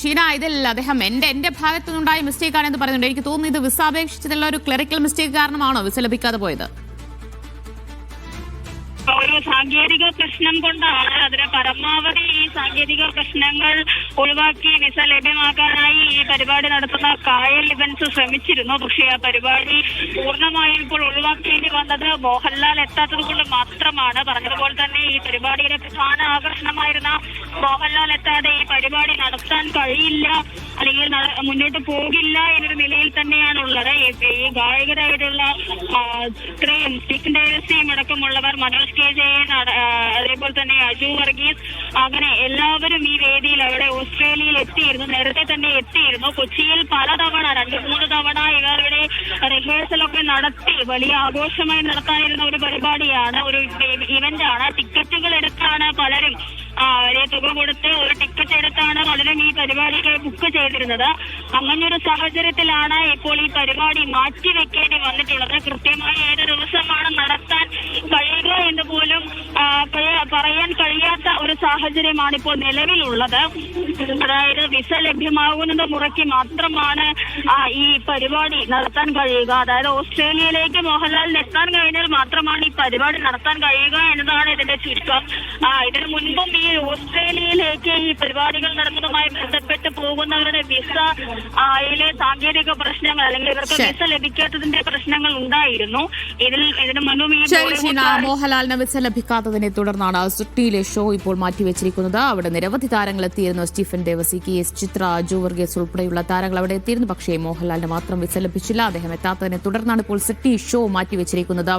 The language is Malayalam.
ഷീന, ഇതിൽ അദ്ദേഹം എന്റെ ഭാഗത്തു നിന്നുണ്ടായ മിസ്റ്റേക്ക് ആണെന്ന് പറയുന്നുണ്ട്. എനിക്ക് തോന്നുന്നു ഇത് വിസ അപേക്ഷിച്ചതുള്ള ഒരു ക്ലറിക്കൽ മിസ്റ്റേക്ക് കാരണമാണോ വിസ ലഭിക്കാതെ പോയത്? ഒരു സാങ്കേതിക പ്രശ്നം കൊണ്ടാണ്. അതിന് പരമാവധി ഈ സാങ്കേതിക പ്രശ്നങ്ങൾ ഒഴിവാക്കി വിസ ലഭ്യമാക്കാനായി ഈ പരിപാടി നടത്തുന്ന കായൽ ഇവന്റ്സ് ശ്രമിച്ചിരുന്നു. പക്ഷേ ആ പരിപാടി പൂർണ്ണമായും ഇപ്പോൾ ഒഴിവാക്കേണ്ടി വന്നത് മോഹൻലാൽ എത്താത്തത് കൊണ്ട് മാത്രമാണ്. പറഞ്ഞതുപോലെ തന്നെ ഈ പരിപാടിയുടെ പ്രധാന ആകർഷണമായിരുന്ന മോഹൻലാൽ എത്താതെ ഈ പരിപാടി നടത്താൻ കഴിയില്ല, അല്ലെങ്കിൽ മുന്നോട്ട് പോകില്ല എന്നൊരു നിലയിൽ തന്നെയാണുള്ളത്. ഈ ഗായകരായിട്ടുള്ള ഇത്രയും സ്റ്റീഫൻ ഡേവിസിയും അടക്കമുള്ളവർ, മനോജ് കെ ജയൻ, അതേപോലെ തന്നെ അജു വർഗീസ്, അങ്ങനെ എല്ലാവരും ഈ വേദിയിൽ അവിടെ ഓസ്ട്രേലിയയിൽ എത്തിയിരുന്നു. നേരത്തെ തന്നെ എത്തിയിരുന്നു. കൊച്ചിയിൽ പലതവണ 2-3 തവണ ഇവരുടെ റിഹേഴ്സലൊക്കെ നടത്തി വലിയ ആഘോഷമായി നടത്താനിരുന്ന ഒരു പരിപാടിയാണ്, ഒരു ഇവന്റ് ആണ്. ടിക്കറ്റുകൾ എടുത്താണ് പലരും, വലിയ തുക കൊടുത്ത് ഒരു ടിക്കറ്റ് എടുത്താണ് പലരും ഈ പരിപാടിക്ക് ബുക്ക് ചെയ്തിരുന്നത്. അങ്ങനൊരു സാഹചര്യത്തിലാണ് ഇപ്പോൾ ഈ പരിപാടി മാറ്റിവെക്കേണ്ടി വന്നിട്ടുള്ളത്. കൃത്യമായി ഏത് ദിവസമാണ് നടത്താൻ കഴിയുക എന്ന് പോലും പറയാൻ കഴിയാത്ത ഒരു സാഹചര്യമാണ് ഇപ്പോൾ നിലവിലുള്ളത്. അതായത് വിസ ലഭ്യമാകുന്നത് മുറയ്ക്ക് മാത്രമാണ് ഈ പരിപാടി നടത്താൻ കഴിയുക. അതായത് ഓസ്ട്രേലിയയിലേക്ക് മോഹൻലാലിന് എത്താൻ കഴിഞ്ഞാൽ മാത്രമാണ് ഈ പരിപാടി നടത്താൻ കഴിയുക എന്നതാണ് ഇതിന്റെ ചുരുക്കം. ഇതിനു മുൻപും ഈ ഓസ്ട്രേലിയയിലേക്ക് ഈ പരിപാടികൾ നടത്തുന്നതുമായി ബന്ധപ്പെട്ട് പോകുന്നവരുടെ വിസയിലെ സാങ്കേതിക പ്രശ്നങ്ങൾ, അല്ലെങ്കിൽ ഇവർക്ക് വിസ ലഭിക്കാത്തതിന്റെ പ്രശ്നങ്ങൾ ഉണ്ടായിരുന്നു. ഇതിനു മുൻപും ഈ മോഹൻലാലിന് വിസ ലഭിക്കാത്തതിനെ തുടർന്നാണ് സിഡ്നിയിലെ ഷോ ഇപ്പോൾ മാറ്റിവെച്ചിരിക്കുന്നത്. അവിടെ നിരവധി താരങ്ങൾ എത്തിയിരുന്നു. സ്റ്റീഫൻ ഡേവിസി, KS ചിത്ര, അജു വർഗീസ് ഉൾപ്പെടെയുള്ള താരങ്ങൾ അവിടെ എത്തിയിരുന്നു. പക്ഷേ മോഹൻലാലിന് മാത്രം വിസ ലഭിച്ചില്ല. അദ്ദേഹം എത്താത്തതിനെ തുടർന്നാണ് ഇപ്പോൾ സിഡ്നി ഷോ മാറ്റിവെച്ചിരിക്കുന്നത്.